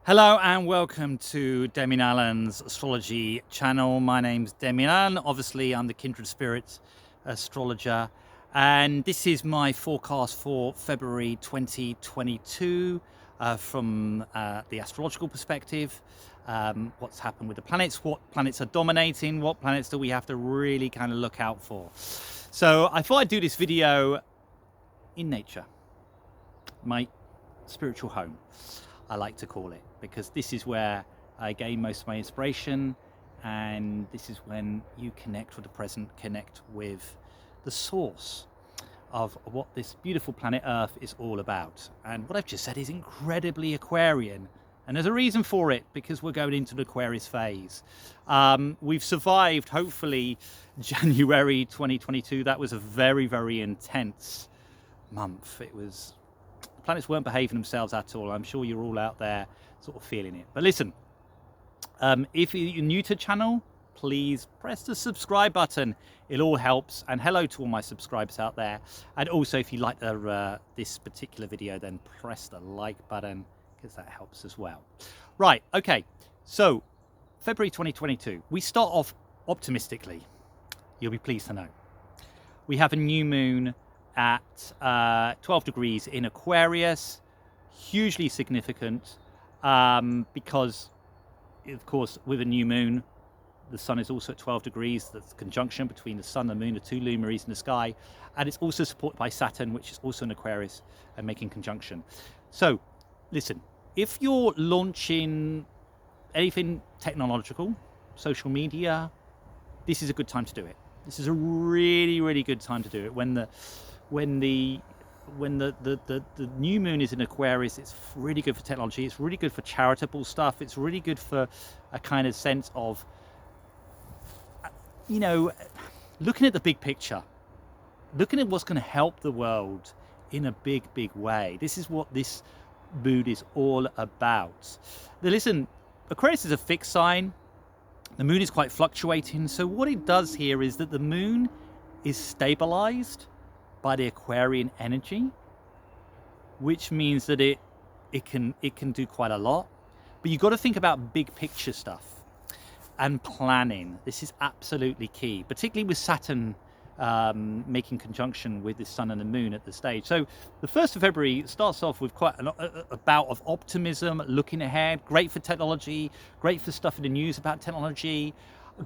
Hello and welcome to Demian Allan's Astrology channel. My name's Demian Allan. Obviously, I'm the Kindred Spirit astrologer, and this is my forecast for February 2022 from the astrological perspective. What's happened with the planets, what planets are dominating, what planets do we have to really kind of look out for. So I thought I'd do this video in nature, my spiritual home, I like to call it, because this is where I gain most of my inspiration, and this is when you connect with the present, connect with the source of what this beautiful planet Earth is all about. And what I've just said is incredibly Aquarian, and there's a reason for it, because we're going into the Aquarius phase. We've survived, hopefully, January 2022. That was a very, very intense month. It was, planets weren't behaving themselves at all. I'm sure you're all out there sort of feeling it. But listen, if you're new to the channel, please press the subscribe button. It all helps. And hello to all my subscribers out there. And also, if you like this particular video, then press the like button, because that helps as well. Right, okay. So February 2022, we start off optimistically. You'll be pleased to know. We have a new moon at 12 degrees in Aquarius, hugely significant, because of course with a new moon the sun is also at 12 degrees. That's conjunction between the sun and the moon, the two luminaries in the sky, and it's also supported by Saturn, which is also in Aquarius and making conjunction. So listen, if you're launching anything technological, social media, this is a good time to do it. This is a really, really good time to do it. When the new moon is in Aquarius, it's really good for technology. It's really good for charitable stuff. It's really good for a kind of sense of, you know, looking at the big picture, looking at what's going to help the world in a big, big way. This is what this moon is all about. Now, listen, Aquarius is a fixed sign. The moon is quite fluctuating. So what it does here is that the moon is stabilized by the Aquarian energy, which means that it can do quite a lot. But you've got to think about big picture stuff and planning. This is absolutely key, particularly with Saturn making conjunction with the sun and the moon at the stage. So the 1st of February starts off with quite a bout of optimism, looking ahead. Great for technology, great for stuff in the news about technology,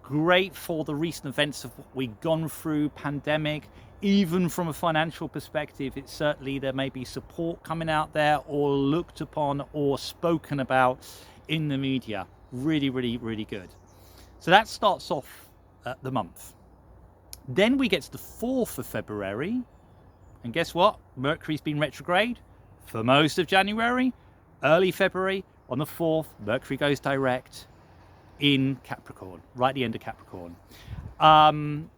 great for the recent events of what we've gone through, pandemic. Even from a financial perspective, it's certainly, there may be support coming out there or looked upon or spoken about in the media. Really, really, really good. So that starts off the month. Then we get to the 4th of February, and guess what? Mercury's been retrograde for most of January. Early February, on the 4th, Mercury goes direct in Capricorn, right at the end of Capricorn.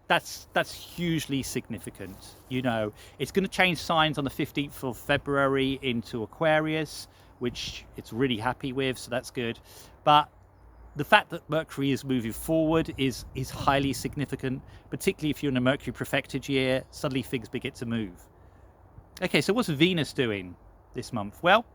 That's hugely significant. You know, it's going to change signs on the 15th of February into Aquarius, which it's really happy with, so that's good. But the fact that Mercury is moving forward is highly significant, particularly if you're in a Mercury profected year. Suddenly things begin to move. Okay, so what's Venus doing this month? Well,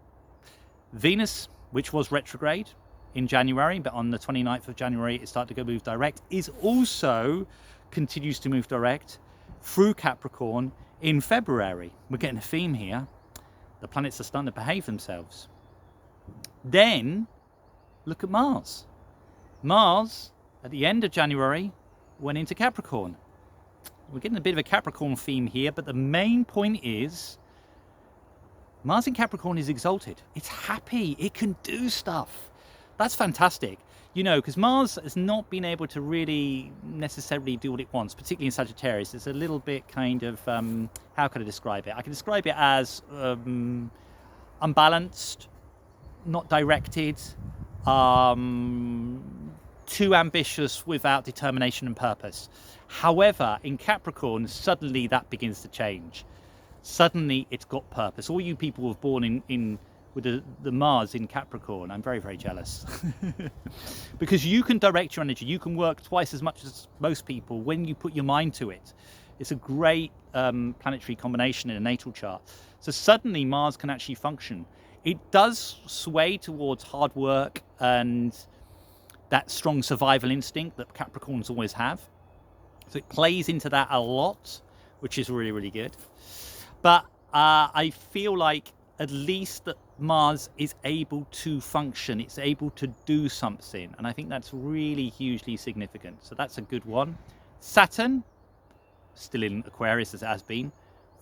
Venus, which was retrograde in January, but on the 29th of January it started to go move direct, is also continues to move direct through Capricorn in February. We're getting a theme here. The planets are starting to behave themselves. Then look at Mars. Mars, at the end of January, went into Capricorn. We're getting a bit of a Capricorn theme here, but the main point is Mars in Capricorn is exalted. It's happy. It can do stuff. That's fantastic. You know, because Mars has not been able to really necessarily do what it wants, particularly in Sagittarius. It's a little bit kind of, how can I describe it? I can describe it as unbalanced, not directed, too ambitious without determination and purpose. However, in Capricorn, suddenly that begins to change. Suddenly it's got purpose. All you people who were born in with the Mars in Capricorn, I'm very, very jealous. Because you can direct your energy, you can work twice as much as most people when you put your mind to it. It's a great planetary combination in a natal chart. So suddenly Mars can actually function. It does sway towards hard work and that strong survival instinct that Capricorns always have. So it plays into that a lot, which is really, really good. But I feel like at least that Mars is able to function. It's able to do something. And I think that's really hugely significant. So that's a good one. Saturn, still in Aquarius as it has been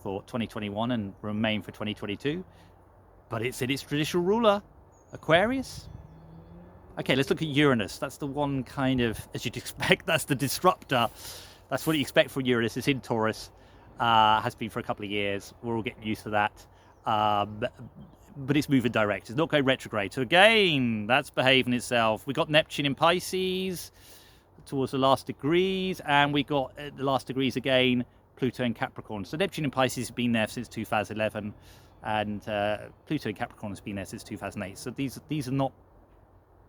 for 2021 and remain for 2022. But it's in its traditional ruler, Aquarius. Okay, let's look at Uranus. That's the one kind of, as you'd expect, that's the disruptor. That's what you expect from Uranus. It's in Taurus, has been for a couple of years. We're all getting used to that. But it's moving direct. It's not going retrograde. So again, that's behaving itself. We got Neptune in Pisces towards the last degrees, and we got the last degrees again, Pluto in Capricorn. So Neptune in Pisces has been there since 2011, and Pluto in Capricorn has been there since 2008. So these are not,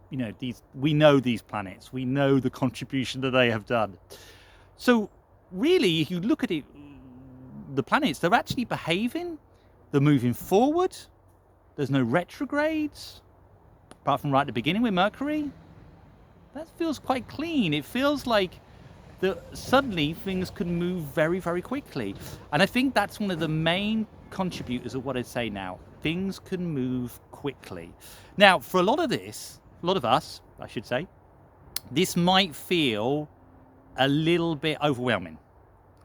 you know, we know these planets. We know the contribution that they have done. So really, if you look at it, the planets, they're actually behaving. They're moving forward. There's no retrogrades, apart from right at the beginning with Mercury. That feels quite clean. It feels like suddenly things can move very, very quickly. And I think that's one of the main contributors of what I'd say now. Things can move quickly. Now, for a lot of us, I should say, this might feel a little bit overwhelming.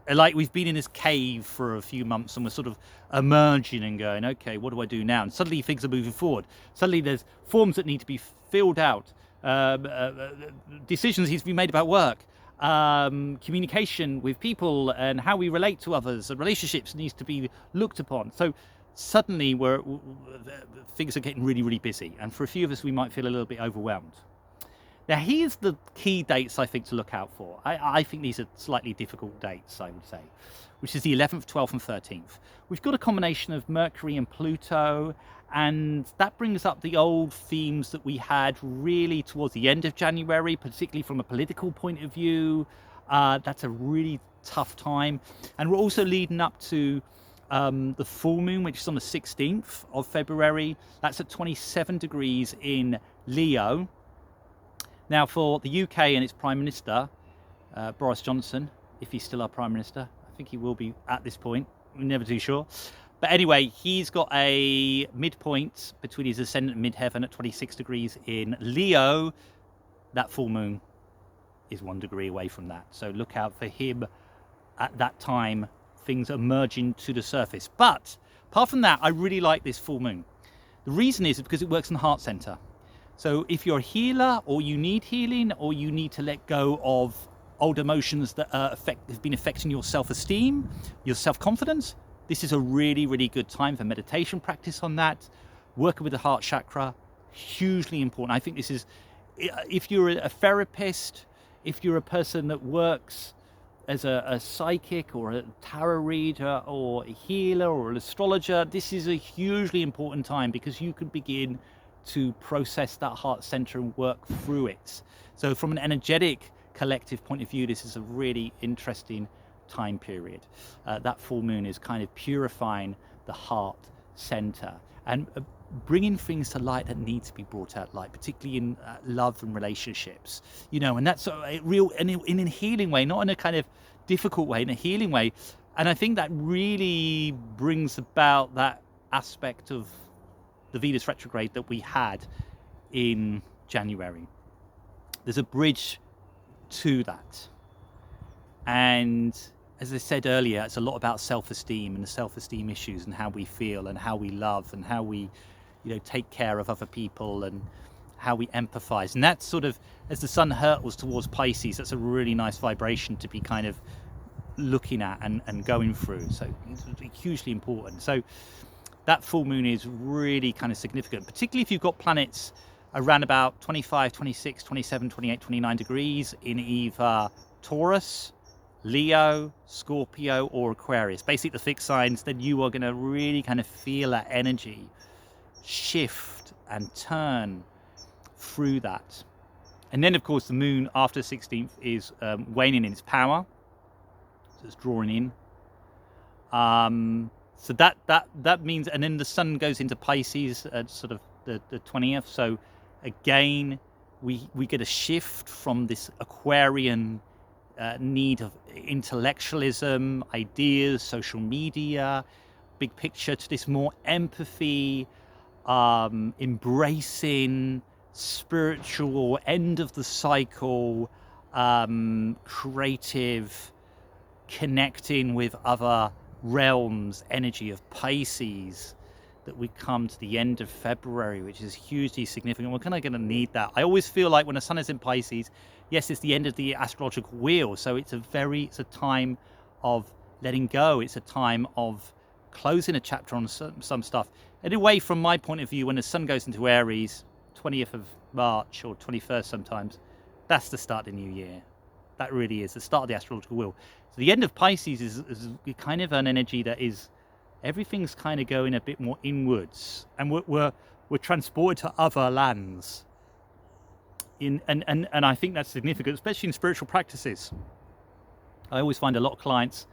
Like we've been in this cave for a few months and we're sort of emerging and going, okay, what do I do now? And suddenly things are moving forward. Suddenly there's forms that need to be filled out. Decisions need to be made about work. Communication with people and how we relate to others and relationships needs to be looked upon. So suddenly things are getting really, really busy. And for a few of us, we might feel a little bit overwhelmed. Now, here's the key dates I think to look out for. I think these are slightly difficult dates, I would say, which is the 11th, 12th and 13th. We've got a combination of Mercury and Pluto, and that brings up the old themes that we had really towards the end of January, particularly from a political point of view. That's a really tough time. And we're also leading up to the full moon, which is on the 16th of February. That's at 27 degrees in Leo. Now, for the UK and its Prime Minister, Boris Johnson, if he's still our Prime Minister, I think he will be at this point, we're never too sure. But anyway, he's got a midpoint between his ascendant and midheaven at 26 degrees in Leo. That full moon is 1 degree away from that. So look out for him at that time, things emerging to the surface. But apart from that, I really like this full moon. The reason is because it works in the heart center. So if you're a healer or you need healing or you need to let go of old emotions that have been affecting your self-esteem, your self-confidence, this is a really, really good time for meditation practice on that. Working with the heart chakra, hugely important. I think this is, if you're a therapist, if you're a person that works as a psychic or a tarot reader or a healer or an astrologer, this is a hugely important time because you can begin to process that heart center and work through it. So from an energetic collective point of view, this is a really interesting time period. That full moon is kind of purifying the heart center and bringing things to light that need to be brought out light, particularly in love and relationships, you know, and that's a real, in a healing way, not in a kind of difficult way, in a healing way. And I think that really brings about that aspect of the Venus retrograde that we had in January. There's a bridge to that. And as I said earlier, it's a lot about self-esteem and the self-esteem issues and how we feel and how we love and how we, you know, take care of other people and how we empathize. And that's sort of, as the sun hurtles towards Pisces, that's a really nice vibration to be kind of looking at and going through. So it's hugely important. So that full moon is really kind of significant, particularly if you've got planets around about 25, 26, 27, 28, 29 degrees in either Taurus, Leo, Scorpio, or Aquarius. Basically the fixed signs, then you are going to really kind of feel that energy shift and turn through that. And then, of course, the moon after the 16th is waning in its power. So it's drawing in. So that means, and then the sun goes into Pisces at sort of the 20th. So again, we get a shift from this Aquarian need of intellectualism, ideas, social media, big picture, to this more empathy, embracing, spiritual, end of the cycle, creative, connecting with other realms, energy of Pisces, that we come to the end of February, which is hugely significant. We're kind of going to need that. I always feel like when the sun is in Pisces, yes, it's the end of the astrological wheel. So it's a time of letting go. It's a time of closing a chapter on some stuff. Anyway, from my point of view, when the sun goes into Aries, 20th of March or 21st sometimes, that's the start of the new year. That really is the start of the astrological wheel. So the end of Pisces is kind of an energy that is, everything's kind of going a bit more inwards, and we're transported to other lands. And I think that's significant, especially in spiritual practices. I always find a lot of clients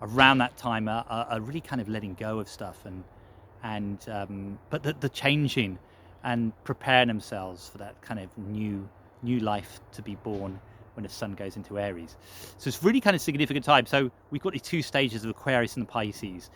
around that time are really kind of letting go of stuff, but the changing and preparing themselves for that kind of new life to be born when the sun goes into Aries. So it's really kind of significant time. So we've got the two stages of Aquarius and Pisces.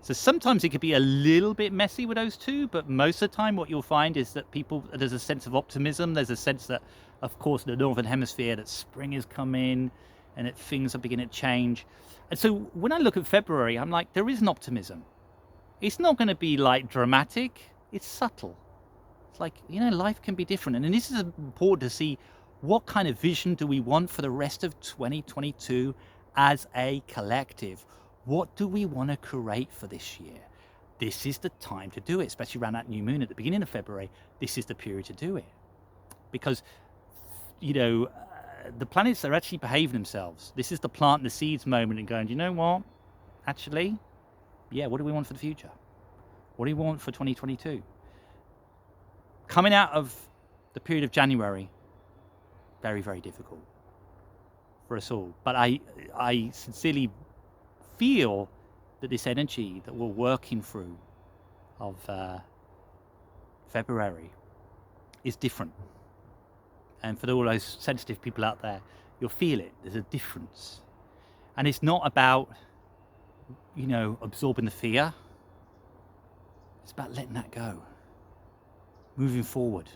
So sometimes it could be a little bit messy with those two, but most of the time what you'll find is that there's a sense of optimism. There's a sense that, of course, in the Northern Hemisphere, that spring is coming and that things are beginning to change. And so when I look at February, I'm like, there is an optimism. It's not going to be like dramatic. It's subtle. It's like, life can be different. And this is important to see, what kind of vision do we want for the rest of 2022 as a collective? What do we want to create for this year? This is the time to do it, especially around that new moon at the beginning of February. This is the period to do it. Because, the planets are actually behaving themselves. This is the planting the seeds moment and going, you know what? Actually, yeah, what do we want for the future? What do we want for 2022? Coming out of the period of January, very, very difficult for us all. But I sincerely feel that this energy that we're working through of February is different. And for all those sensitive people out there, you'll feel it. There's a difference. And it's not about, absorbing the fear. It's about letting that go. Moving forward.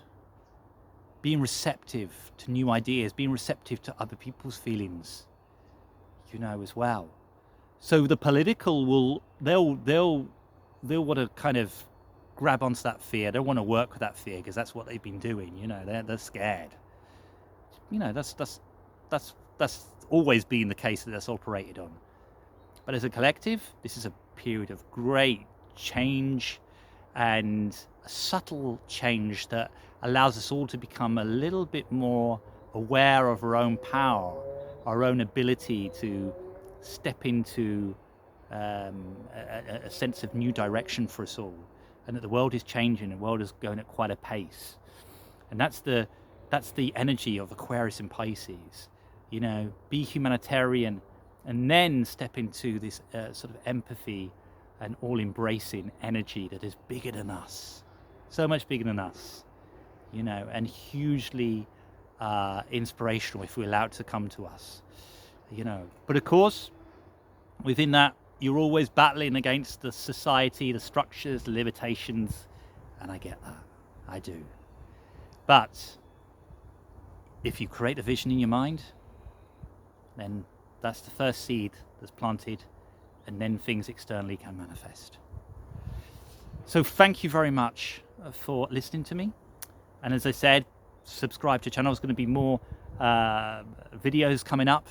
Being receptive to new ideas, being receptive to other people's feelings, as well. So the political they'll want to kind of grab onto that fear. They want to work with that fear because that's what they've been doing. They're scared. That's always been the case that that's operated on. But as a collective, this is a period of great change, and a subtle change that allows us all to become a little bit more aware of our own power, our own ability to step into a sense of new direction for us all, and that the world is changing, the world is going at quite a pace. And that's the energy of Aquarius and Pisces. Be humanitarian, and then step into this sort of empathy and all-embracing energy that is bigger than us, so much bigger than us, and hugely inspirational if we allow it to come to us, But of course, within that, you're always battling against the society, the structures, the limitations, and I get that. I do. But if you create a vision in your mind, then that's the first seed that's planted, and then things externally can manifest. So thank you very much for listening to me. And as I said, subscribe to the channel. There's going to be more videos coming up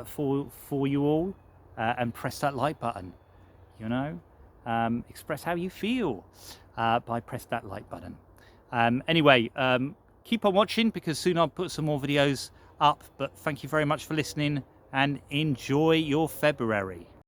for you all. And press that like button, express how you feel by press that like button. Anyway, keep on watching, because soon I'll put some more videos up. But thank you very much for listening, and enjoy your February.